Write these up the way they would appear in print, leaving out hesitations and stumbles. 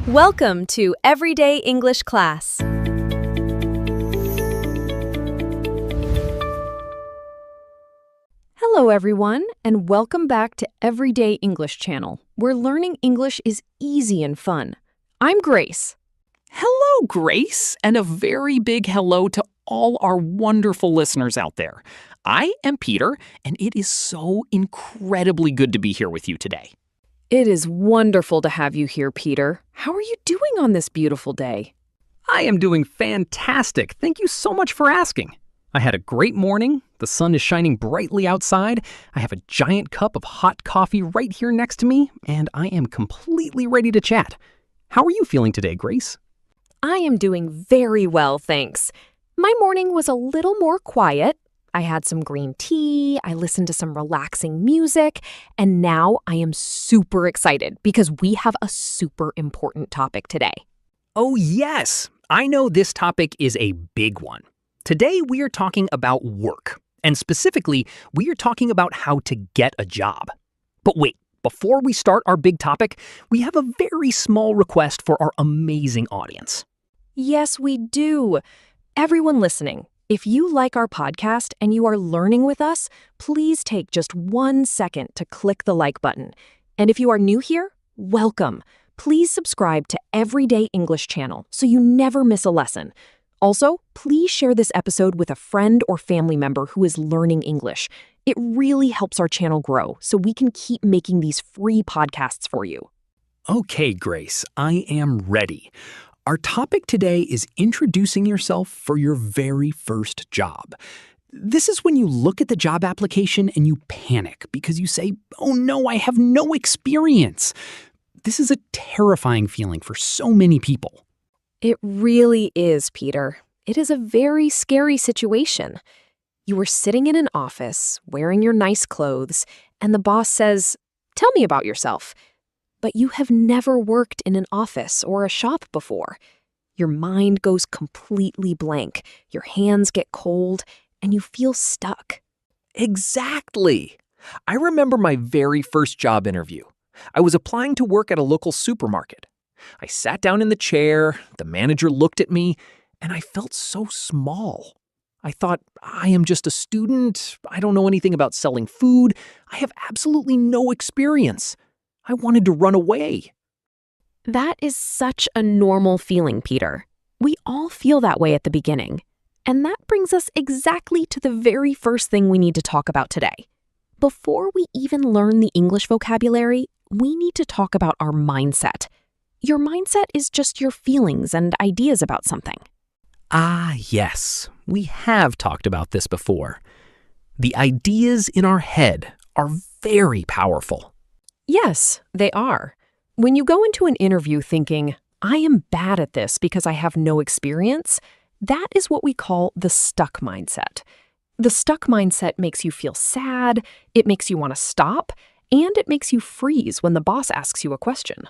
Welcome to Everyday English Class. Hello everyone, and welcome back to Everyday English Channel, where learning English is easy and fun. I'm Grace. Hello, Grace, and a very big hello to all our wonderful listeners out there. I am Peter, and it is so incredibly good to be here with you today. It is wonderful to have you here, Peter. How are you doing on this beautiful day? I am doing fantastic. Thank you so much for asking. I had a great morning. The sun is shining brightly outside. I have a giant cup of hot coffee right here next to me, and I am completely ready to chat. How are you feeling today, Grace? I am doing very well, thanks. My morning was a little more quiet. I had some green tea, I listened to some relaxing music, and now I am super excited because we have a super important topic today. Oh, yes. I know this topic is a big one. Today, we are talking about work, and specifically, we are talking about how to get a job. But wait, before we start our big topic, we have a very small request for our amazing audience. Yes, we do. Everyone listening, if you like our podcast and you are learning with us, please take just 1 second to click the like button. And if you are new here, welcome. Please subscribe to Everyday English Channel so you never miss a lesson. Also, please share this episode with a friend or family member who is learning English. It really helps our channel grow so we can keep making these free podcasts for you. Okay, Grace, I am ready. Our topic today is introducing yourself for your very first job. This is when you look at the job application and you panic because you say, "Oh no, I have no experience." This is a terrifying feeling for so many people. It really is, Peter. It is a very scary situation. You are sitting in an office, wearing your nice clothes, and the boss says, "Tell me about yourself." But you have never worked in an office or a shop before. Your mind goes completely blank, your hands get cold, and you feel stuck. Exactly. I remember my very first job interview. I was applying to work at a local supermarket. I sat down in the chair, the manager looked at me, and I felt so small. I thought, I am just a student, I don't know anything about selling food, I have absolutely no experience. I wanted to run away. That is such a normal feeling, Peter. We all feel that way at the beginning. And that brings us exactly to the very first thing we need to talk about today. Before we even learn the English vocabulary, we need to talk about our mindset. Your mindset is just your feelings and ideas about something. Ah, yes. We have talked about this before. The ideas in our head are very powerful. Yes, they are. When you go into an interview thinking, "I am bad at this because I have no experience," that is what we call the stuck mindset. The stuck mindset makes you feel sad, it makes you want to stop, and it makes you freeze when the boss asks you a question.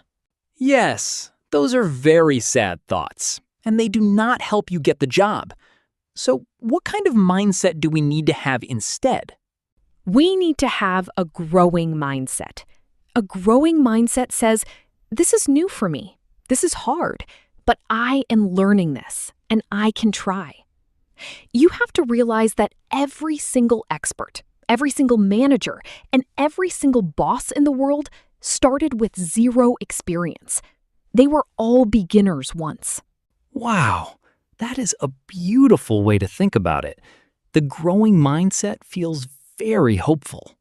Yes, those are very sad thoughts, and they do not help you get the job. So, what kind of mindset do we need to have instead? We need to have a growing mindset. A growing mindset says, "This is new for me. This is hard, but I am learning this, and I can try." You have to realize that every single expert, every single manager, and every single boss in the world started with zero experience. They were all beginners once. Wow, that is a beautiful way to think about it. The growing mindset feels very hopeful.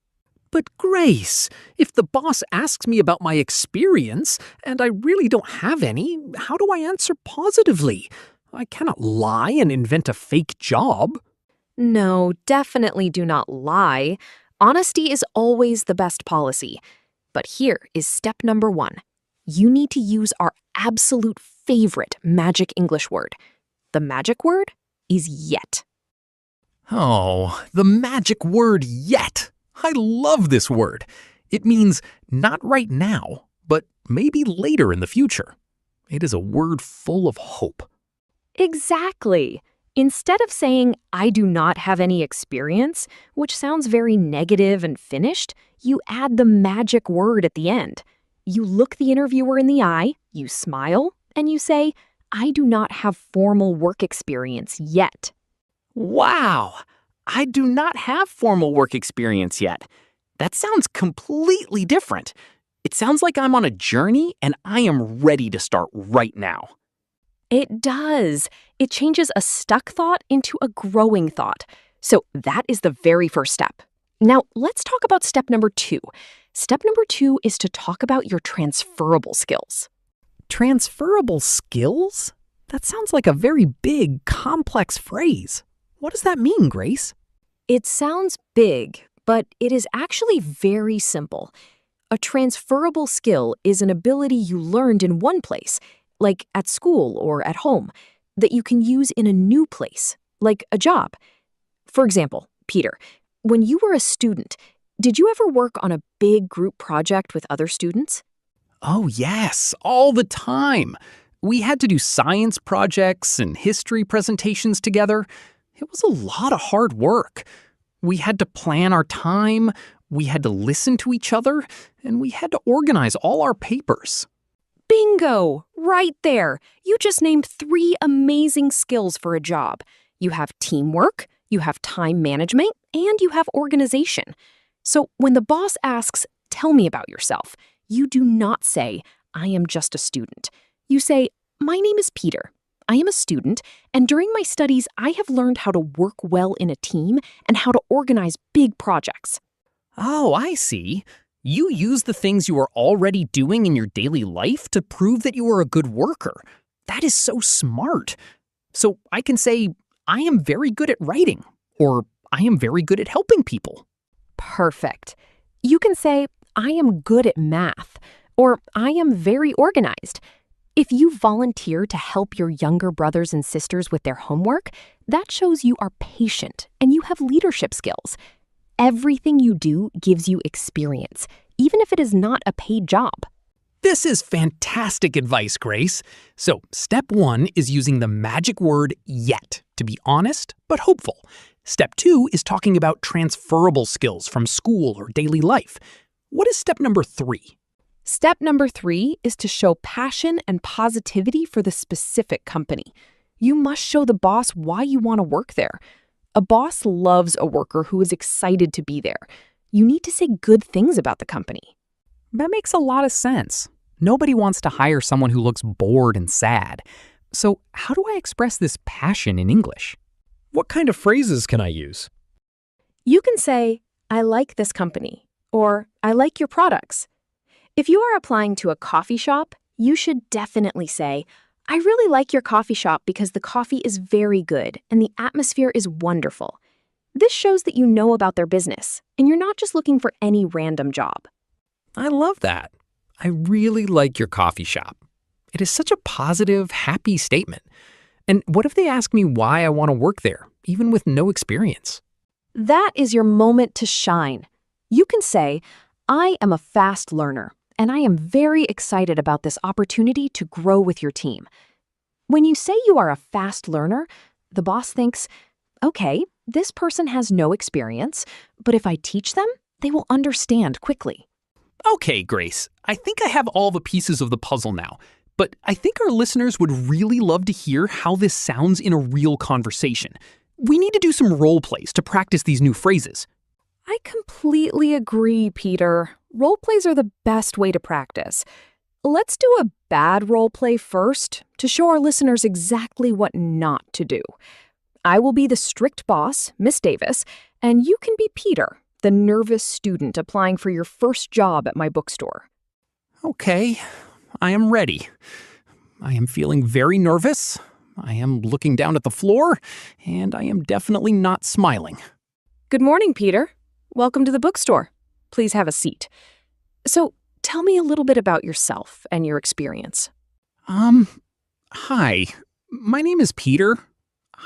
But Grace, if the boss asks me about my experience and I really don't have any, how do I answer positively? I cannot lie and invent a fake job. No, definitely do not lie. Honesty is always the best policy. But here is step number 1. You need to use our absolute favorite magic English word. The magic word is yet. Oh, the magic word yet. I love this word. It means not right now, but maybe later in the future. It is a word full of hope. Exactly. Instead of saying, "I do not have any experience," which sounds very negative and finished, you add the magic word at the end. You look the interviewer in the eye You smile and you say, I do not have formal work experience yet. Wow! I do not have formal work experience yet. That sounds completely different. It sounds like I'm on a journey and I am ready to start right now. It does. It changes a stuck thought into a growing thought. So that is the very first step. Now, let's talk about step number 2. Step number 2 is to talk about your transferable skills. Transferable skills? That sounds like a very big, complex phrase. What does that mean, Grace? It sounds big, but it is actually very simple. A transferable skill is an ability you learned in one place, like at school or at home, that you can use in a new place, like a job. For example, Peter, when you were a student, did you ever work on a big group project with other students? Oh, yes, all the time. We had to do science projects and history presentations together. It was a lot of hard work. We had to plan our time, we had to listen to each other, and we had to organize all our papers. Bingo! Right there. You just named 3 amazing skills for a job. You have teamwork, you have time management, and you have organization. So when the boss asks, tell me about yourself, you do not say, I am just a student. You say, my name is Peter. I am a student, and during my studies, I have learned how to work well in a team and how to organize big projects. Oh, I see. You use the things you are already doing in your daily life to prove that you are a good worker. That is so smart. So I can say, I am very good at writing, or I am very good at helping people. Perfect. You can say, I am good at math, or I am very organized. If you volunteer to help your younger brothers and sisters with their homework, that shows you are patient and you have leadership skills. Everything you do gives you experience, even if it is not a paid job. This is fantastic advice, Grace. So, step 1 is using the magic word yet to be honest but hopeful. Step 2 is talking about transferable skills from school or daily life. What is step number 3? Step number 3 is to show passion and positivity for the specific company. You must show the boss why you want to work there. A boss loves a worker who is excited to be there. You need to say good things about the company. That makes a lot of sense. Nobody wants to hire someone who looks bored and sad. So, how do I express this passion in English? What kind of phrases can I use? You can say, I like this company, or I like your products. If you are applying to a coffee shop, you should definitely say, I really like your coffee shop because the coffee is very good and the atmosphere is wonderful. This shows that you know about their business, and you're not just looking for any random job. I love that. I really like your coffee shop. It is such a positive, happy statement. And what if they ask me why I want to work there, even with no experience? That is your moment to shine. You can say, I am a fast learner, and I am very excited about this opportunity to grow with your team. When you say you are a fast learner, the boss thinks, okay, this person has no experience, but if I teach them, they will understand quickly. Okay, Grace, I think I have all the pieces of the puzzle now, but I think our listeners would really love to hear how this sounds in a real conversation. We need to do some role plays to practice these new phrases. I completely agree, Peter. Role plays are the best way to practice. Let's do a bad role play first to show our listeners exactly what not to do. I will be the strict boss, Miss Davis, and you can be Peter, the nervous student applying for your first job at my bookstore. Okay, I am ready. I am feeling very nervous. I am looking down at the floor, and I am definitely not smiling. Good morning, Peter. Welcome to the bookstore. Please have a seat. So, tell me a little bit about yourself and your experience. Hi. My name is Peter.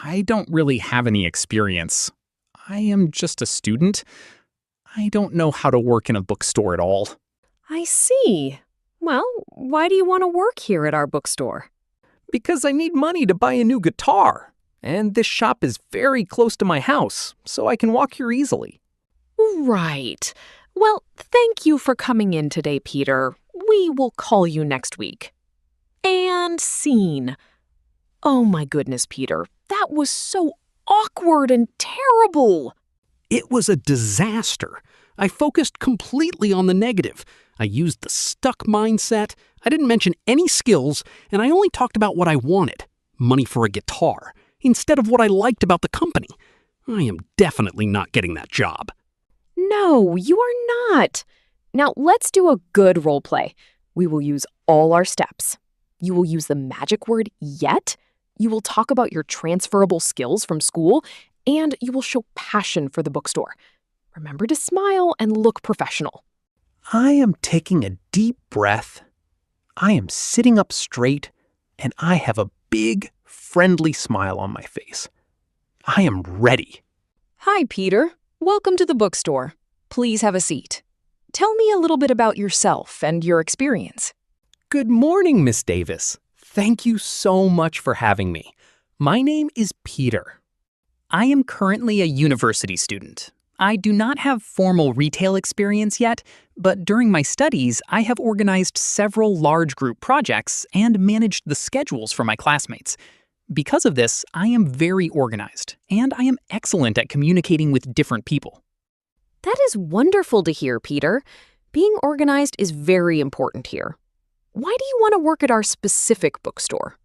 I don't really have any experience. I am just a student. I don't know how to work in a bookstore at all. I see. Well, why do you want to work here at our bookstore? Because I need money to buy a new guitar. And this shop is very close to my house, so I can walk here easily. Right. Well, thank you for coming in today, Peter. We will call you next week. And scene. Oh my goodness, Peter. That was so awkward and terrible. It was a disaster. I focused completely on the negative. I used the stuck mindset, I didn't mention any skills, and I only talked about what I wanted, money for a guitar, instead of what I liked about the company. I am definitely not getting that job. No, you are not. Now let's do a good role play. We will use all our steps. You will use the magic word yet. You will talk about your transferable skills from school, and you will show passion for the bookstore. Remember to smile and look professional. I am taking a deep breath. I am sitting up straight, and I have a big, friendly smile on my face. I am ready. Hi, Peter. Welcome to the bookstore. Please have a seat. Tell me a little bit about yourself and your experience. Good morning, Miss Davis. Thank you so much for having me. My name is Peter. I am currently a university student. I do not have formal retail experience yet, but during my studies, I have organized several large group projects and managed the schedules for my classmates. Because of this, I am very organized, and I am excellent at communicating with different people. That is wonderful to hear, Peter. Being organized is very important here. Why do you want to work at our specific bookstore?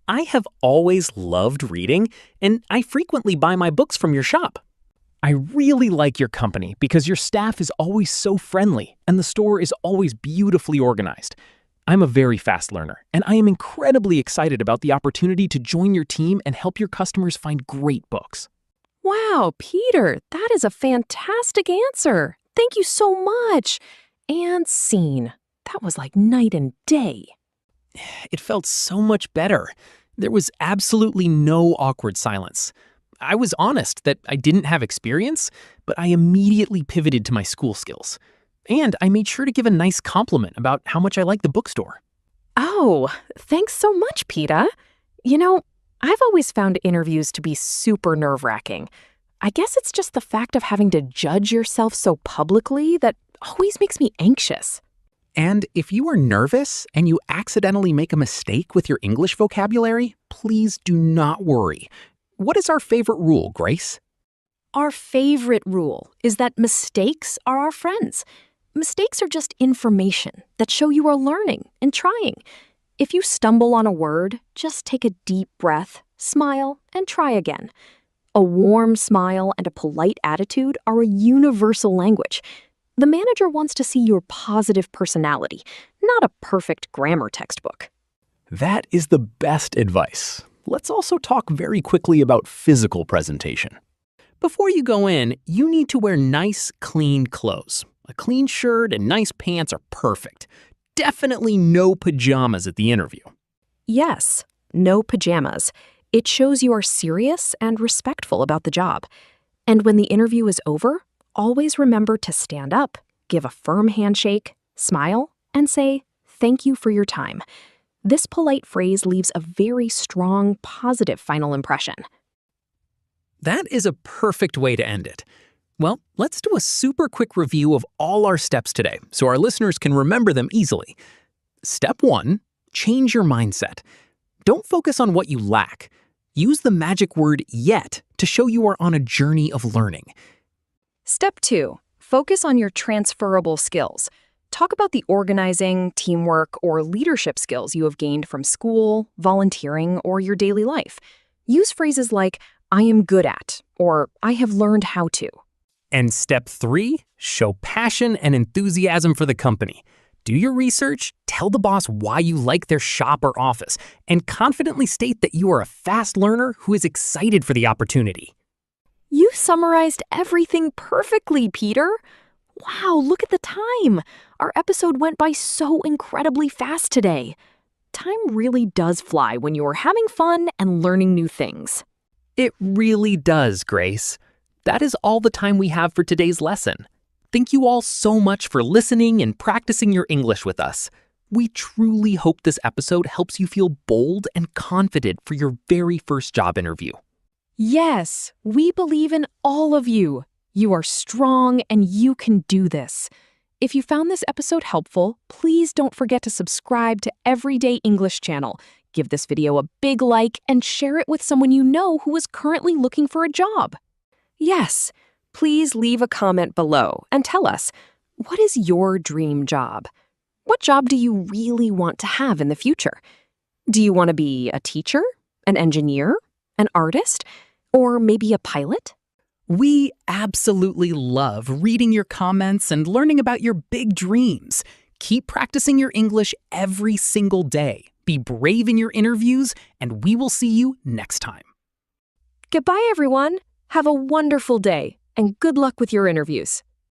I have always loved reading, and I frequently buy my books from your shop. I really like your company because your staff is always so friendly, and the store is always beautifully organized. I'm a very fast learner, and I am incredibly excited about the opportunity to join your team and help your customers find great books. Wow, Peter, that is a fantastic answer. Thank you so much. And scene. That was like night and day. It felt so much better. There was absolutely no awkward silence. I was honest that I didn't have experience, but I immediately pivoted to my school skills. And I made sure to give a nice compliment about how much I like the bookstore. Oh, thanks so much, Peter. You know, I've always found interviews to be super nerve-wracking. I guess it's just the fact of having to judge yourself so publicly that always makes me anxious. And if you are nervous and you accidentally make a mistake with your English vocabulary, please do not worry. What is our favorite rule, Grace? Our favorite rule is that mistakes are our friends. Mistakes are just information that show you are learning and trying. If you stumble on a word, just take a deep breath, smile, and try again. A warm smile and a polite attitude are a universal language. The manager wants to see your positive personality, not a perfect grammar textbook. That is the best advice. Let's also talk very quickly about physical presentation. Before you go in, you need to wear nice, clean clothes. A clean shirt and nice pants are perfect. Definitely no pajamas at the interview. Yes, no pajamas. It shows you are serious and respectful about the job. And when the interview is over, always remember to stand up, give a firm handshake, smile, and say, "Thank you for your time." This polite phrase leaves a very strong, positive final impression. That is a perfect way to end it. Well, let's do a super quick review of all our steps today so our listeners can remember them easily. Step 1, change your mindset. Don't focus on what you lack. Use the magic word yet to show you are on a journey of learning. Step 2, focus on your transferable skills. Talk about the organizing, teamwork, or leadership skills you have gained from school, volunteering, or your daily life. Use phrases like, "I am good at," or "I have learned how to." And step 3, show passion and enthusiasm for the company. Do your research, tell the boss why you like their shop or office, and confidently state that you are a fast learner who is excited for the opportunity. You summarized everything perfectly, Peter. Wow, look at the time. Our episode went by so incredibly fast today. Time really does fly when you are having fun and learning new things. It really does, Grace. That is all the time we have for today's lesson. Thank you all so much for listening and practicing your English with us. We truly hope this episode helps you feel bold and confident for your very first job interview. Yes, we believe in all of you. You are strong and you can do this. If you found this episode helpful, please don't forget to subscribe to Everyday English Channel. Give this video a big like and share it with someone you know who is currently looking for a job. Yes, please leave a comment below and tell us, what is your dream job? What job do you really want to have in the future? Do you want to be a teacher, an engineer, an artist, or maybe a pilot? We absolutely love reading your comments and learning about your big dreams. Keep practicing your English every single day. Be brave in your interviews, and we will see you next time. Goodbye, everyone. Have a wonderful day, and good luck with your interviews.